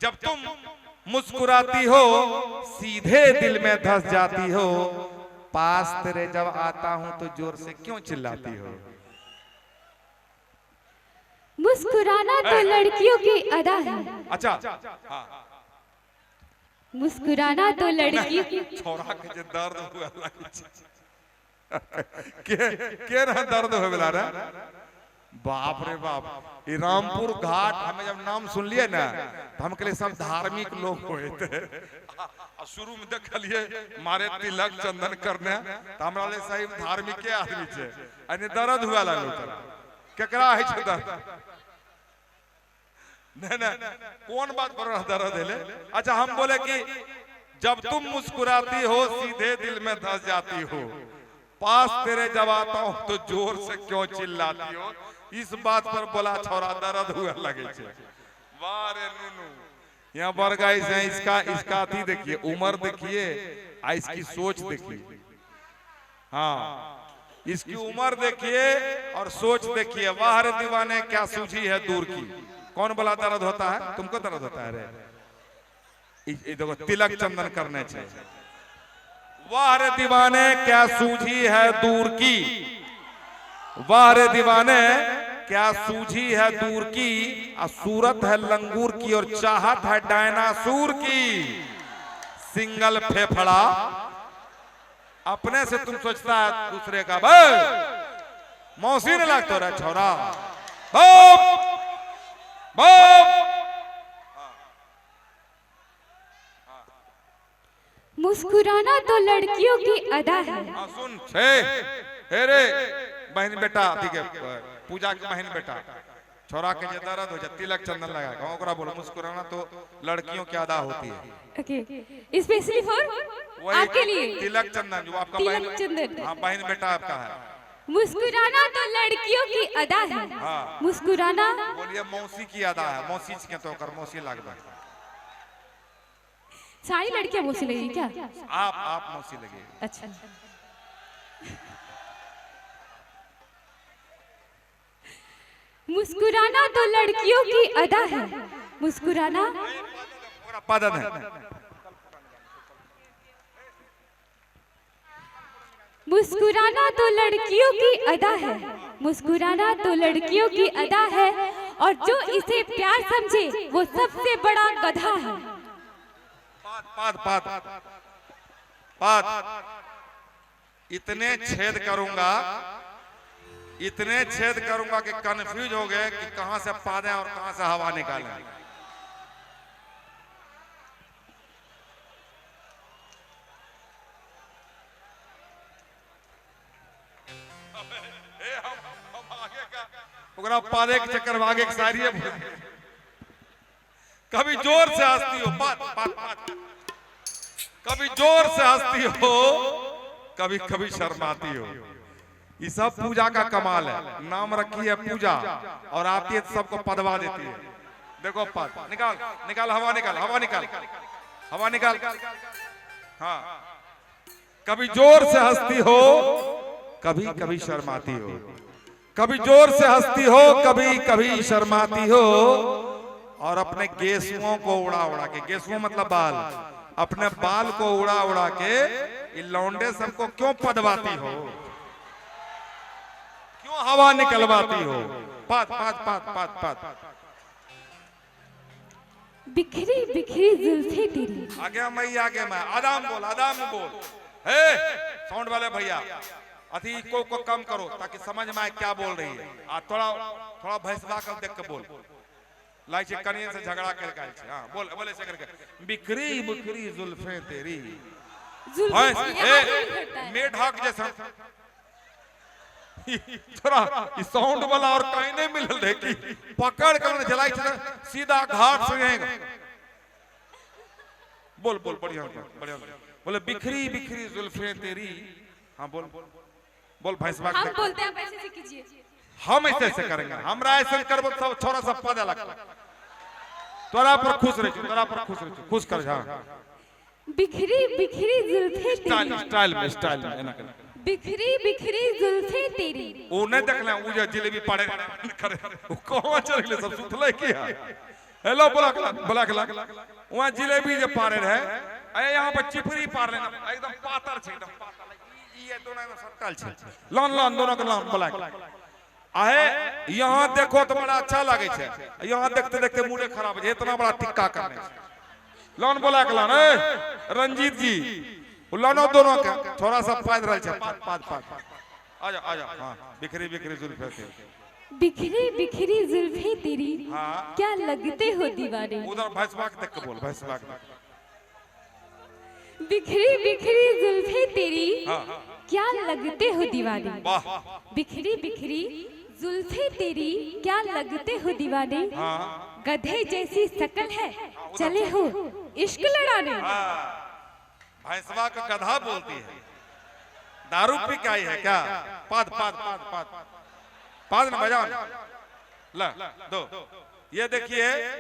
जब तुम मुस्कुराती हो सीधे दिल में धस जाती हो, पास तेरे जब आता हूं तो जोर से क्यों चिल्लाती हो। मुस्कुराना तो लड़कियों की अदा है। अच्छा हाँ। मुस्कुराना तो लड़कियों की छोरा के जे दर्द हुआ के ना दर्द हो बेला रे। बाप रे बाप, ये रामपुर घाट हमें जब नाम सुन लिए ना तो हम कहले सब धार्मिक लोग हुए थे। शुरू में देखलिए मारे तिलक चंदन करने तो हमरा ले सही धार्मिक के आदमी छे, अने दर्द हुआ लागल केकरा है छ दर्द नहीं नहीं कौन बात पर दर्द है। अच्छा हम बोले कि जब तुम मुस्कुराती हो सीधे दिल में धस जाती हो, पास तेरे जब आता हूं तो जोर से क्यों चिल्लाती हो। इस बात पर बोला छोरा दर्द हुआ लगे छे। वाह रे नूनू, यहाँ पर गाइस है इसका अति देखिए, उम्र देखिए, इसकी सोच देखिए। हाँ इसकी उम्र देखिए और सोच देखिए। वाह रे दीवाने क्या सूझी है दूर की। कौन बोला दर्द होता है, तुमको दर्द होता है रे। देखो तिलक चंदन करने चाहिए। वाह रे दीवाने क्या सूझी है दूर की, वाह रे दीवाने क्या सूझी है दूर की। सूरत है लंगूर की और चाहत है डायनासोर की। सिंगल फेफड़ा अपने से तुम सोचता है दूसरे का। भाई मौसी ने लगता रहा छोरा। मुस्कुराना तो लड़कियों की अदा है। सुन हे रे बहन बेटा, ठीक है पूजा की बहन बेटा, छोरा के जे दर्द हो जा तिलक चंदन लगाएगा ओकरा बोलो मुस्कुराना तो लड़कियों की अदा होती है। ओके स्पेशली फॉर आपके लिए तिलक चंदन जो आपका तिलक चंदन। हाँ बहन बेटा आपका है। मुस्कुराना तो लड़कियों की अदा है। हाँ मुस्कुराना बोलिए मौसी की अदा है। मौसी के तो कर मौसी लगता है। सारी लड़कियां मौसी लगेगी क्या? आप मौसी लगे। अच्छा मुस्कुराना तो लड़कियों की अदा है। मुस्कुराना पदन है। मुस्कुराना तो लड़कियों की अदा है। मुस्कुराना तो लड़कियों की अदा है और जो इसे प्यार समझे वो सबसे बड़ा गधा है। पात इतने छेद करूंगा कि कंफ्यूज हो गए कि कहां से पादें और कहां से हवा निकालें। पादे के चक्कर में आगे की शायरी है। कभी जोर से हंसती हो पात कभी जोर से हंसती हो, कभी कभी शर्माती हो। ये सब पूजा का कमाल है। नाम रखी है पूजा और आती है सबको पदवा देती है। देखो पद निकाल निकाल हवा निकाल हवा निकाल हवा निकाल। हाँ कभी जोर से हंसती हो, कभी कभी शर्माती हो। कभी जोर से हंसती हो, कभी कभी शर्माती हो। और अपने गेसुओं को उड़ा उड़ा के, गेसुओं मतलब बाल, अपने बाल को उड़ा उड़ा के लौंडे सबको क्यों पदवाती हो, क्यों हवा निकलवाती हो। पात पात पात पात पात बिखरी बिखरी जुल्फे तेरी। आगे मैं आदाम बोल हे साउंड वाले भैया अति को कम करो ताकि समझ में आए क्या बोल रही है। थोड़ा भैंसवा कर देख के बोल। लाइक कनियन से झगड़ा करके आए छे। हां बोल बोले से करके बिखरी बिखरी जुल्फे तेरी। मेढक जैसा थोड़ा इस साउंड वाला और कहीं नहीं मिलल रे कि पकड़ कर जलाई सीधा घाट से आएगा। बोल बोल बढ़िया बढ़िया बोले बिखरी बिखरी जुल्फे तेरी। हाँ बोल बोल भैंसवा। हम बोलते हैं ऐसे से कीजिए। हम ऐसे करेंगे, हमरा ऐसे करबो सब छोरा सब पद लगता। तोरा पर खुश रह खुश कर जा। बिखरी बिखरी जुल्फे तेरी। स्टाइल में एना कर। बिखरी बिखरी जुल्फे तेरी। ओ नहीं देखले उ जे जिलेबी पड़े करे ओ कहां चल गेले सब सुतले किया हेलो बोला वहाँ जिलेबी जे पारे रहे अरे यहाँ पर चिपरी पार लेना एकदम पातर छे एकदम पातर ये दोनों एकदम सट्टल छे लोन दोनों के लोन बोला आहे यहाँ देखो तो बड़ा अच्छा लगे छे यहाँ देखते देखते मूड खराब है इतना बड़ा टिक्का करने लोन बोला के लोन रंजीत जी लोनो दोनों के थोड़ा सा फायद रहे छे पाँच आजा हाँ बिखरी जुल्फे थे बिखरी बिखरी जुल्फे तेरी हाँ। क्या लगते हो दीवाने उधर भैंसवा के देख के बोल भैंसवा के बिखरी बिखरी जुल्फे तेरी हाँ। क्या लगते हो दीवाने वाह बिखरी बिखरी जुल्फे तेरी क्या लगते हो दीवाने हाँ। गधे जैसी शकल है चले हो इश्क लड़ाने भैंसवा का गधा बोलती है दारू पी के आई है क्या पाद न बजाओ ला दो ये देखिए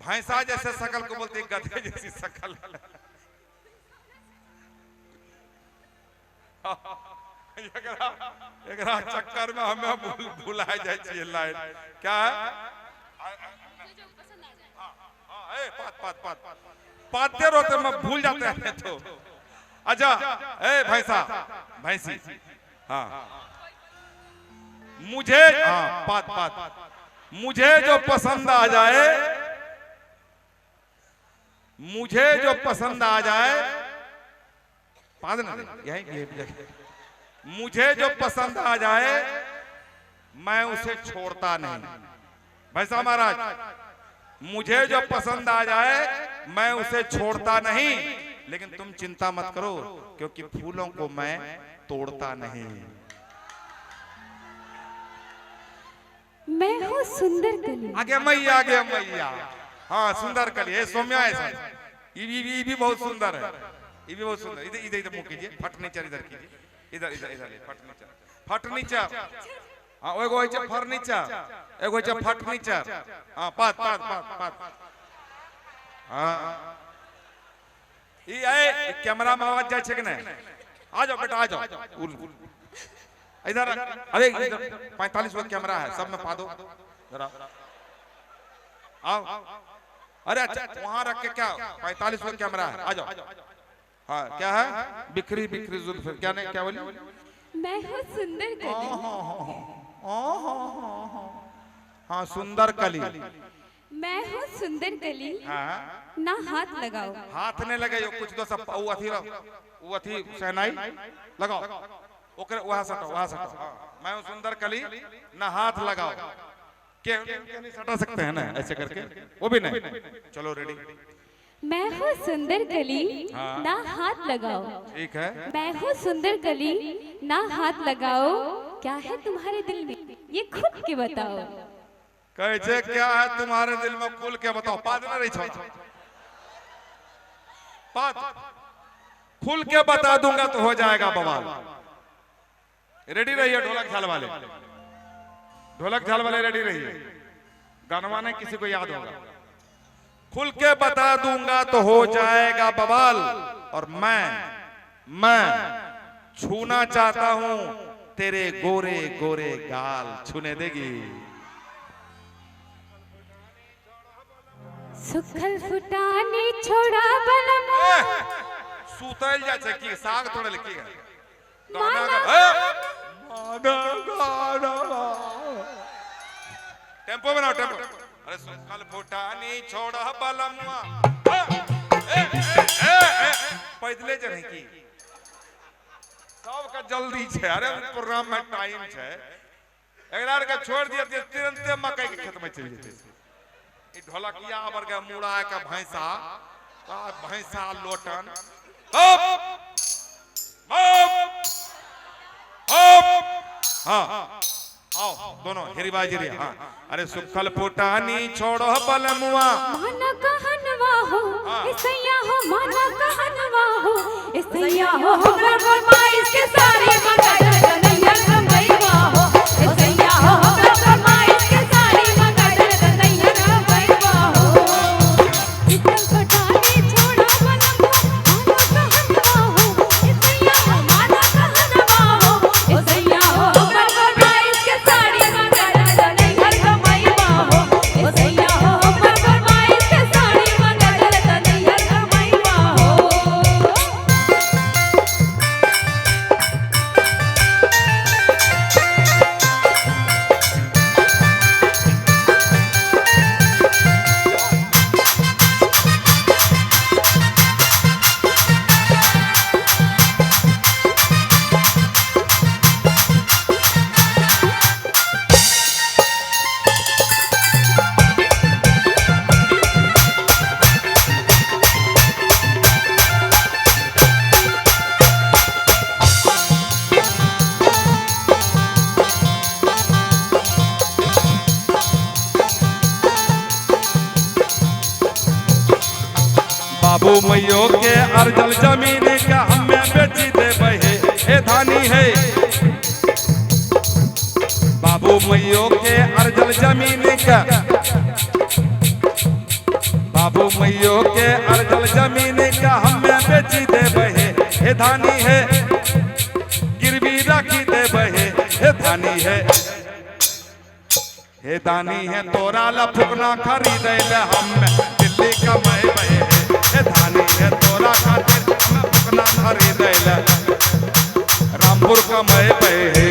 भैंसा जैसे शकल को बोलती है गधे जैसी शकल एकरा चक्कर में हमें भुलाए जाए छिए लाइन क्या है पाते रोते में भूल जाते हैं तो अच्छा ए भैंसी हाँ मुझे हाँ मुझे जो पसंद आ जाए मुझे जो पसंद आ जाए मैं उसे छोड़ता नहीं भैंसा महाराज मुझे जो पसंद आ जाए मैं उसे छोड़ता नहीं लेकिन तुम चिंता मत करो क्योंकि फूलों को मैं तोड़ता नहीं मैं हूँ सुंदर कली आगे मैया हाँ सुंदर कली है सौम्या है ये भी बहुत सुंदर है ये भी बहुत सुंदर इधर मुंह कीजिए फर्नीचर इधर कीजिए इधर फर्नीचर हाँ एगो है फर्नीचर एगो है फर्नीचर हाँ पात हाँ ये कैमरा में आवाज जाए कि नहीं आ जाओ बेटा आ जाओ इधर अरे 45 वाला कैमरा है सब में पा दो जरा आओ अरे अच्छा वहां रख के क्या 45 वाला कैमरा है आ जाओ हाँ क्या है बिखरी जुल्फ क्या नहीं क्या बोली मैं हूँ सुंदर कली हाँ सुंदर कली मैं हूँ सुंदर कली हाँ ना हाथ लगाओ हाथ नहीं लगे कुछ दो सब वो अथी सहनाई लगाओ ओकरे वहां सटो मैं हूँ सुंदर कली ना हाथ लगाओ के नहीं सटा सकते हैं ना ऐसे करके वो भी नहीं चलो रेडी मैं हूँ सुंदर कली हाँ। ना हाथ लगाओ ठीक है मैं हूँ सुंदर कली ना हाथ लगाओ क्या है तुम्हारे दिल में ये खुद के बताओ कैसे क्या है तुम्हारे दिल में खुल के बताओ पाद ना रही छोड़ पाद खुल के बता दूंगा तो हो जाएगा बवाल रेडी रहिए ढोलक झाल वाले रेडी रहिए गाना नहीं किसी को याद होगा खुल के बता दूंगा तो हो जाएगा बवाल और मैं छूना चाहता हूं तेरे गोरे गोरे गाल छूने देगी सुखल फुटाने छोड़ा बलम सुतल जा छै की साग थोड़ा लिखी है टेम्पो बनाओ टेम्पो अरे सुखल फुटानी छोड़ा बलमुआ पैदले जे नहीं की सबका जल्दी छे अरे प्रोग्राम में टाइम छे एकरा के छोड़ दिया तुरंत मकई के खेत में चल जेते ई ढोलकिया आबर के मुड़ा के भैंसा लोटन हाँ आओ दोनों हेरी बाजी हाँ अरे सुखल फुटानी छोड़ो बलमुआ माना कहनवा हो इसैया हो माना कहनवा हो इसैया हो हमरा फरमाइश के सारे मगड़ कन्हैया कमैवा हो इसैया हो हमरा फरमाइश के सारे मगड़ कन्हैया कमैवा हो सुखल फुटानी छोड़ो बलमुआ माना कहनवा हो इसैया हो माना कहनवा हो इसैया हो हमरा फरमाइश के सारे मगड़ कन्हैया कमैवा हो इसैया हो हमरा बाबू मैयो के अर्जल जमीन का हमें बेची दे बहे ए धानी है। बाबू मैयो के अर्जल जमीन का, बाबू मैयो के अर्जल जमीन का हमें बेची दे बहे ए धानी है। गिरवी रखी दे बहे ए धानी है। हे दानी है तोरा ला फुकना खरीदे ले हमें दिल्ली कमाए बहे। हे धानी है तोरा खातिर हमें फुकना खरीदे ले रामपुर कमाए बहे।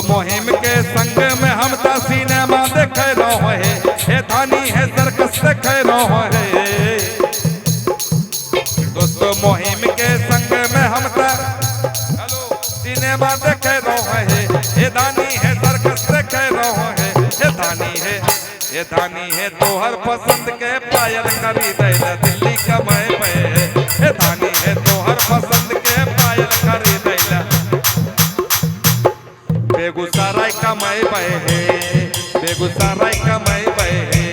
मुहिम के संग में हम तो सिनेमा देखे रहो है। हे धानी है सर्कस देखे रहो है। दोस्तों मुहिम के संग में हम तो सिनेमा देखे रहो है। हे धानी है सर्कस देखे रहो है। हे धानी है, हे धानी है तोहर पसंद के पायल खरीदे ले दिल्ली कमाए पे। हे धानी है तोहर पसंद के पायल खरीदे ले बेगूसराय कमाए बहे है। बेगूसराय कमाए बहे है।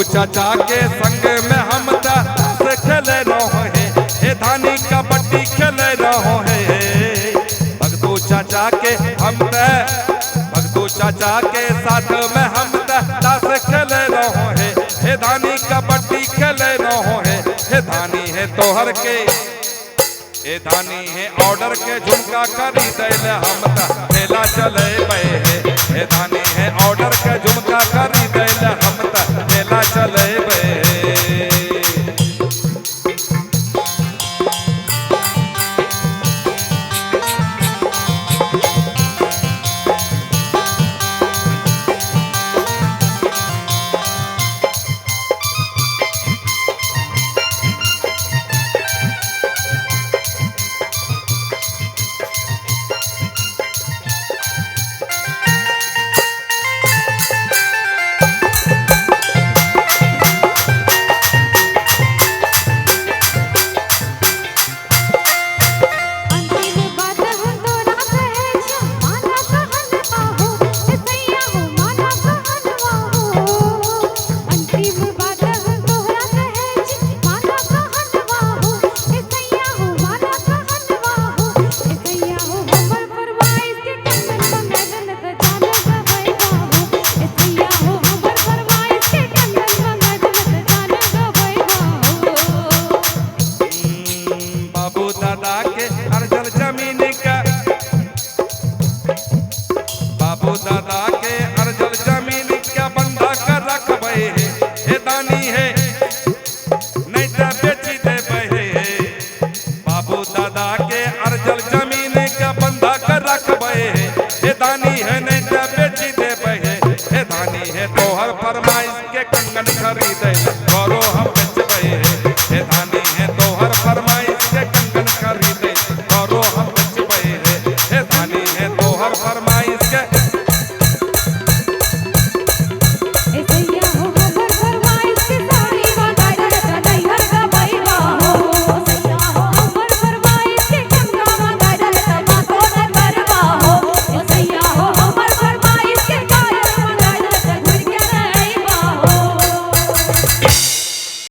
चाचा के संग में हम ताश खेले रहो है। हे धानी कबड्डी खेले रहो है। भगतू चाचा के हम भगतू चाचा के साथ में हम ताश खेले रहो है। हे धानी कबड्डी खेले रहो है। हे धानी है तोहर के, हे धानी है ऑर्डर के झुमका खरीदे ले हम ठेला चले बहे है। हे धानी है ऑर्डर के झुमका खरीदे ले हम ठेला चले बहे। के कंगन खरीदे करो हम बेचबे हे धानी है तोहर फरमाइश के कंगन खरीदे करो हम बेचबे हे धानी है तोहर फरमाइश के